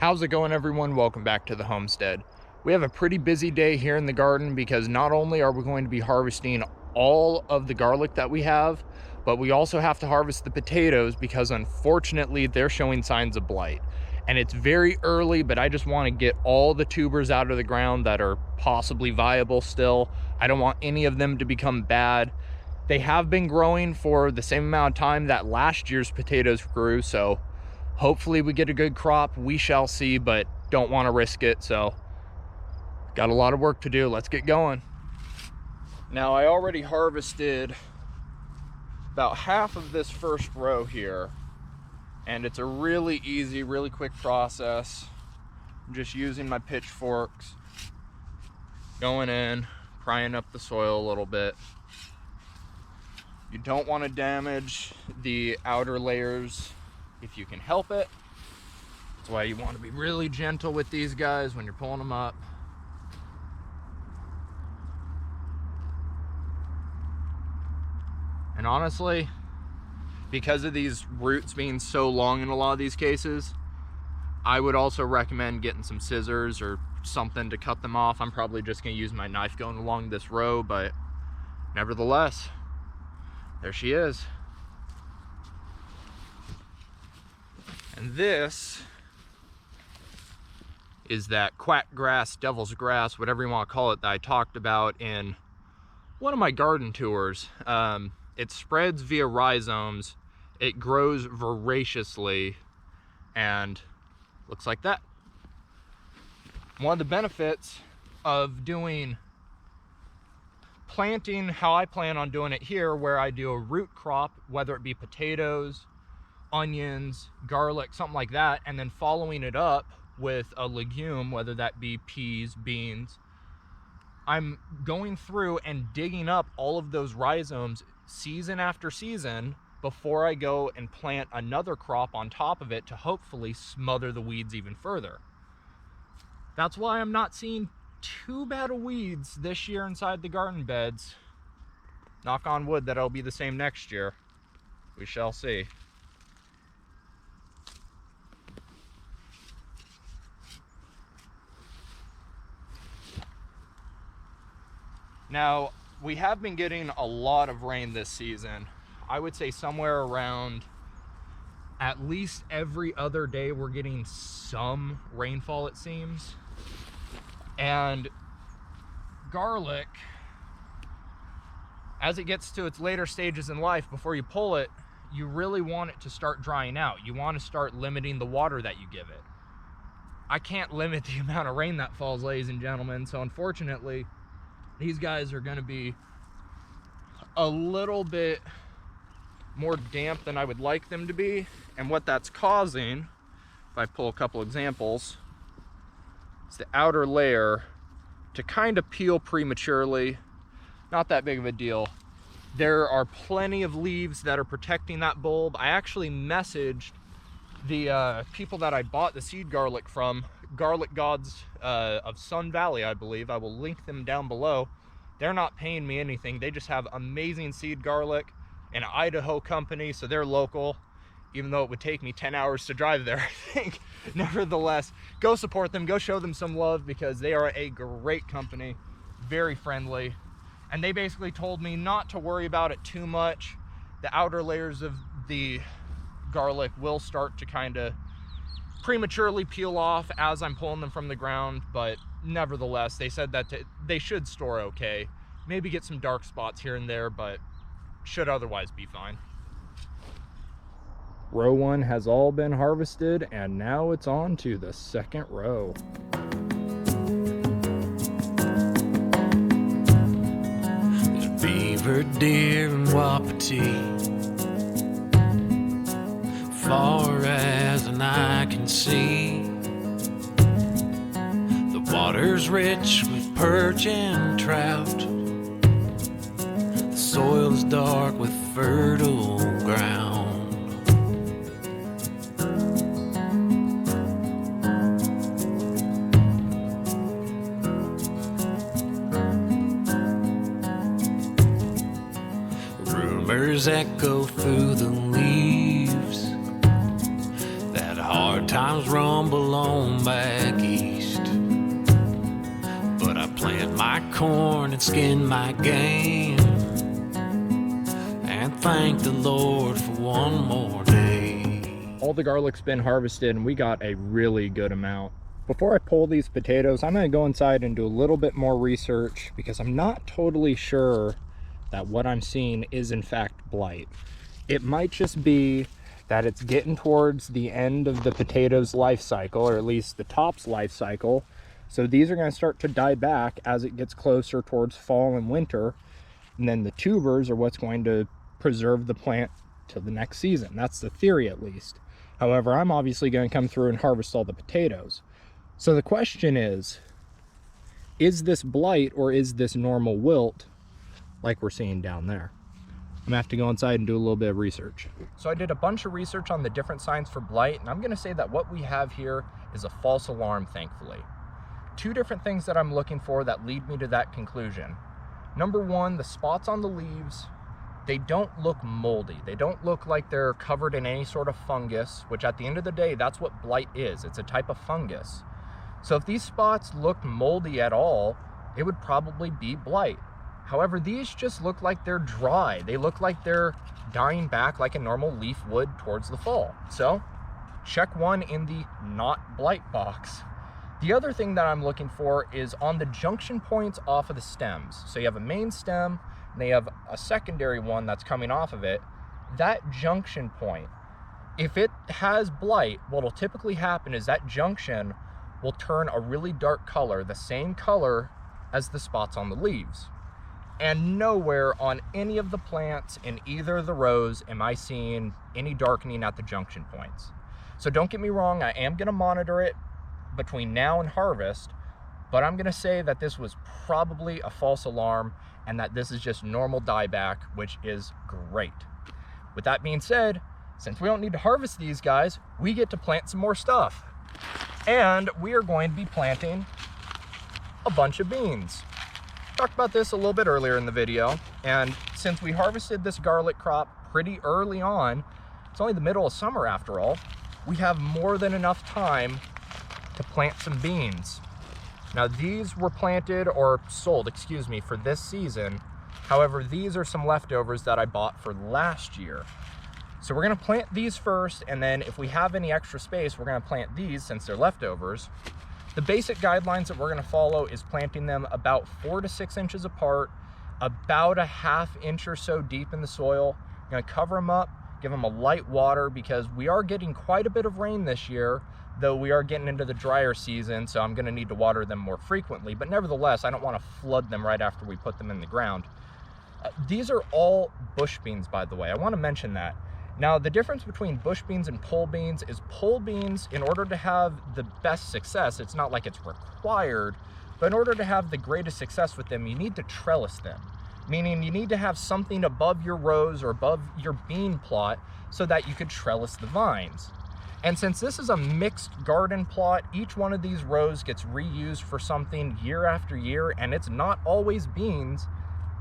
How's it going, everyone? Welcome back to the homestead. We have a pretty busy day here in the garden because not only are we going to be harvesting all of the garlic that we have, but we also have to harvest the potatoes because unfortunately they're showing signs of blight. And it's very early, but I just want to get all the tubers out of the ground that are possibly viable still. I don't want any of them to become bad. They have been growing for the same amount of time that last year's potatoes grew, so hopefully we get a good crop. We shall see, but don't want to risk it, so got a lot of work to do. Let's get going. Now, I already harvested about half of this first row here, and it's a really easy, really quick process. I'm just using my pitchforks, going in, prying up the soil a little bit. You don't want to damage the outer layers if you can help it. That's why you want to be really gentle with these guys when you're pulling them up. And honestly, because of these roots being so long in a lot of these cases, I would also recommend getting some scissors or something to cut them off. I'm probably just going to use my knife going along this row, but nevertheless, there she is. And this is that quack grass, devil's grass, whatever you want to call it, that I talked about in one of my garden tours. It spreads via rhizomes. It grows voraciously and looks like that. One of the benefits of doing planting how I plan on doing it here, where I do a root crop, whether it be potatoes, onions, garlic, something like that, and then following it up with a legume, whether that be peas, beans, I'm going through and digging up all of those rhizomes season after season before I go and plant another crop on top of it to hopefully smother the weeds even further. That's why I'm not seeing too bad of weeds this year inside the garden beds. Knock on wood that it'll be the same next year. We shall see. Now, we have been getting a lot of rain this season. I would say somewhere around at least every other day we're getting some rainfall, it seems. And garlic, as it gets to its later stages in life, before you pull it, you really want it to start drying out. You want to start limiting the water that you give it. I can't limit the amount of rain that falls, ladies and gentlemen, so unfortunately, these guys are going to be a little bit more damp than I would like them to be. And what that's causing, if I pull a couple examples, is the outer layer to kind of peel prematurely. Not that big of a deal. There are plenty of leaves that are protecting that bulb. I actually messaged the people that I bought the seed garlic from, Garlic Gods of Sun Valley, I believe. I will link them down below. They're not paying me anything. They just have amazing seed garlic, an Idaho company, so they're local, even though it would take me 10 hours to drive there, I think. Nevertheless, go support them, go show them some love, because they are a great company, very friendly. And they basically told me not to worry about it too much. The outer layers of the garlic will start to kind of prematurely peel off as I'm pulling them from the ground, but nevertheless, they said that they should store okay. Maybe get some dark spots here and there, but should otherwise be fine. Row 1 has all been harvested, and now it's on to the second row. There's beaver, deer, and wapiti, far as an eye can see. The water's rich with perch and trout. The soil is dark with fertile ground. Rumors echo through the leaves that hard times rumble on back east. But I plant my corn and skin my game, and thank the Lord for one more day. All the garlic's been harvested and we got a really good amount. Before I pull these potatoes, I'm gonna go inside and do a little bit more research because I'm not totally sure that what I'm seeing is in fact blight. It might just be that it's getting towards the end of the potato's life cycle, or at least the top's life cycle. So these are going to start to die back as it gets closer towards fall and winter. And then the tubers are what's going to preserve the plant till the next season. That's the theory, at least. However, I'm obviously going to come through and harvest all the potatoes. So the question is this blight or is this normal wilt like we're seeing down there? I'm gonna have to go inside and do a little bit of research. So I did a bunch of research on the different signs for blight, and I'm gonna say that what we have here is a false alarm, thankfully. Two different things that I'm looking for that lead me to that conclusion. Number one, the spots on the leaves, they don't look moldy. They don't look like they're covered in any sort of fungus, which at the end of the day, that's what blight is. It's a type of fungus. So if these spots looked moldy at all, it would probably be blight. However, these just look like they're dry. They look like they're dying back like a normal leaf would towards the fall. So check one in the not blight box. The other thing that I'm looking for is on the junction points off of the stems. So you have a main stem and they have a secondary one that's coming off of it. That junction point, if it has blight, what'll typically happen is that junction will turn a really dark color, the same color as the spots on the leaves. And nowhere on any of the plants in either of the rows am I seeing any darkening at the junction points. So don't get me wrong, I am gonna monitor it between now and harvest, but I'm gonna say that this was probably a false alarm and that this is just normal dieback, which is great. With that being said, since we don't need to harvest these guys, we get to plant some more stuff. And we are going to be planting a bunch of beans. Talked about this a little bit earlier in the video, and since we harvested this garlic crop pretty early on, it's only the middle of summer after all, we have more than enough time to plant some beans. Now these were planted or sold, excuse me, for this season. However, these are some leftovers that I bought for last year. So we're gonna plant these first, and then if we have any extra space, we're gonna plant these since they're leftovers. The basic guidelines that we're gonna follow is planting them about 4 to 6 inches apart, about a ½ inch or so deep in the soil. I'm gonna cover them up, give them a light water because we are getting quite a bit of rain this year, though we are getting into the drier season, so I'm gonna need to water them more frequently. But nevertheless, I don't wanna flood them right after we put them in the ground. These are all bush beans, by the way. I wanna mention that. Now, the difference between bush beans and pole beans is pole beans, in order to have the best success, it's not like it's required, but in order to have the greatest success with them, you need to trellis them. Meaning you need to have something above your rows or above your bean plot so that you could trellis the vines. And since this is a mixed garden plot, each one of these rows gets reused for something year after year, and it's not always beans.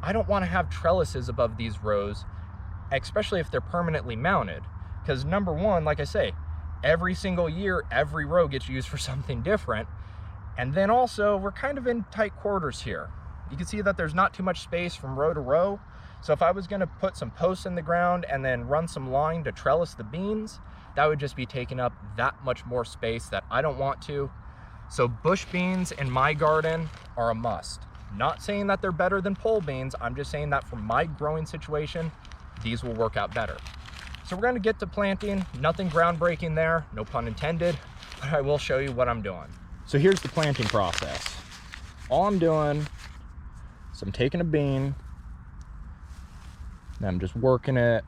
I don't want to have trellises above these rows, especially if they're permanently mounted, because number one, like I say, every single year every row gets used for something different. And then also we're kind of in tight quarters here. You can see that there's not too much space from row to row, so if I was going to put some posts in the ground and then run some line to trellis the beans, that would just be taking up that much more space that I don't want to. So bush beans in my garden are a must. Not saying that they're better than pole beans, I'm just saying that for my growing situation, these will work out better. So we're going to get to planting. Nothing groundbreaking there, no pun intended, but I will show you what I'm doing. So here's the planting process. All I'm doing is I'm taking a bean and I'm just working it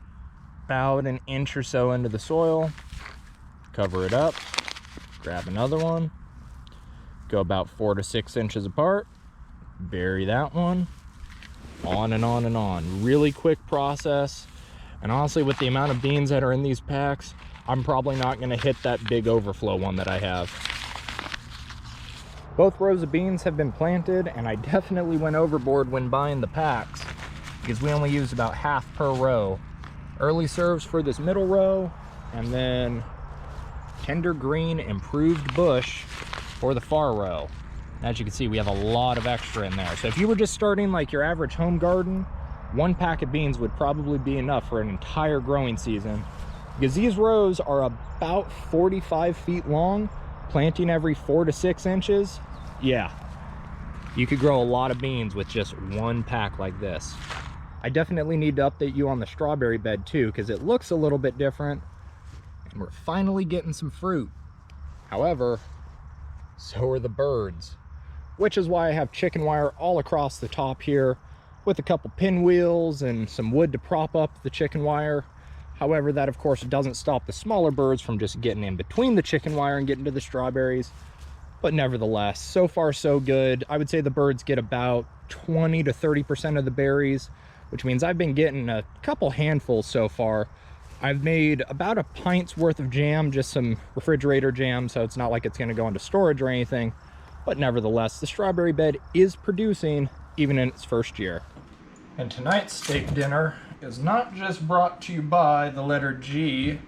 about an inch or so into the soil, cover it up, grab another one, go about 4 to 6 inches apart, bury that one, on and on and on. Really quick process. And honestly, with the amount of beans that are in these packs, I'm probably not going to hit that big overflow one that I have. Both rows of beans have been planted, and I definitely went overboard when buying the packs because we only used about half per row. Early serves for this middle row, and then tender green improved bush for the far row. As you can see, we have a lot of extra in there. So if you were just starting like your average home garden, 1 pack of beans would probably be enough for an entire growing season, because these rows are about 45 feet long, planting every 4 to 6 inches. Yeah, you could grow a lot of beans with just 1 pack like this. I definitely need to update you on the strawberry bed too, because it looks a little bit different, and we're finally getting some fruit. However, so are the birds, which is why I have chicken wire all across the top here with a couple pinwheels and some wood to prop up the chicken wire. However, that of course doesn't stop the smaller birds from just getting in between the chicken wire and getting to the strawberries. But nevertheless, so far so good. I would say the birds get about 20 to 30% of the berries, which means I've been getting a couple handfuls so far. I've made about a pint's worth of jam, just some refrigerator jam, so it's not like it's gonna go into storage or anything. But nevertheless, the strawberry bed is producing even in its first year. And tonight's steak dinner is not just brought to you by the letter G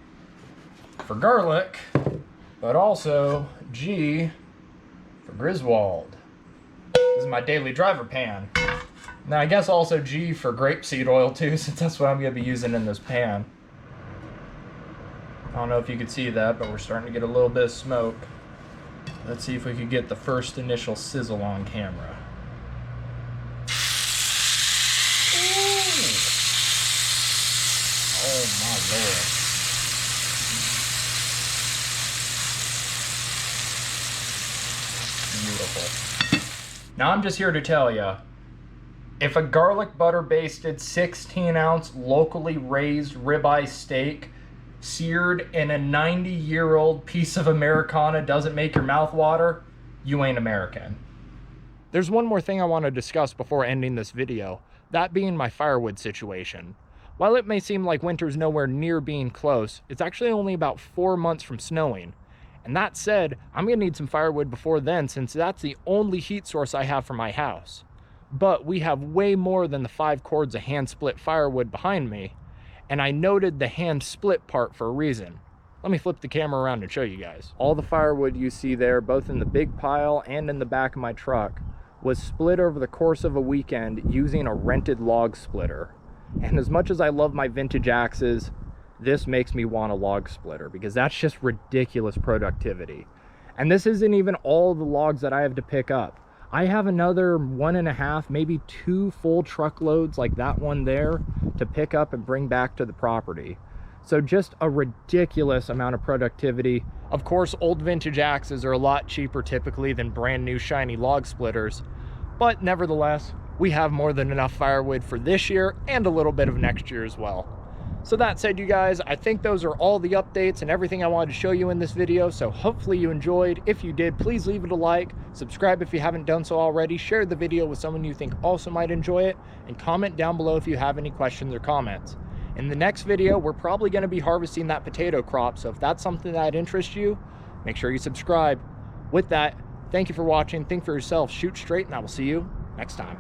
for garlic, but also G for Griswold. This is my daily driver pan. Now I guess also G for grapeseed oil too, since that's what I'm gonna be using in this pan. I don't know if you could see that, but we're starting to get a little bit of smoke. Let's see if we could get the first initial sizzle on camera. Ooh. Oh my lord. Beautiful. Now I'm just here to tell you, if a garlic butter basted 16-ounce locally raised ribeye steak seared in a 90-year-old piece of Americana doesn't make your mouth water, you ain't American. There's one more thing I want to discuss before ending this video, that being my firewood situation. While it may seem like winter's nowhere near being close, it's actually only about 4 months from snowing. And that said, I'm gonna need some firewood before then, since that's the only heat source I have for my house. But we have way more than the 5 cords of hand split firewood behind me. And I noted the hand split part for a reason. Let me flip the camera around and show you guys. All the firewood you see there, both in the big pile and in the back of my truck, was split over the course of a weekend using a rented log splitter. And as much as I love my vintage axes, this makes me want a log splitter, because that's just ridiculous productivity. And this isn't even all the logs that I have to pick up. I have another 1.5, maybe 2 full truckloads like that one there to pick up and bring back to the property. So just a ridiculous amount of productivity. Of course, old vintage axes are a lot cheaper typically than brand new shiny log splitters, but nevertheless, we have more than enough firewood for this year and a little bit of next year as well. So that said, you guys, I think those are all the updates and everything I wanted to show you in this video, so hopefully you enjoyed. If you did, please leave it a like, subscribe if you haven't done so already, share the video with someone you think also might enjoy it, and comment down below if you have any questions or comments. In the next video, we're probably going to be harvesting that potato crop, so if that's something that interests you, make sure you subscribe. With that, thank you for watching, think for yourself, shoot straight, and I will see you next time.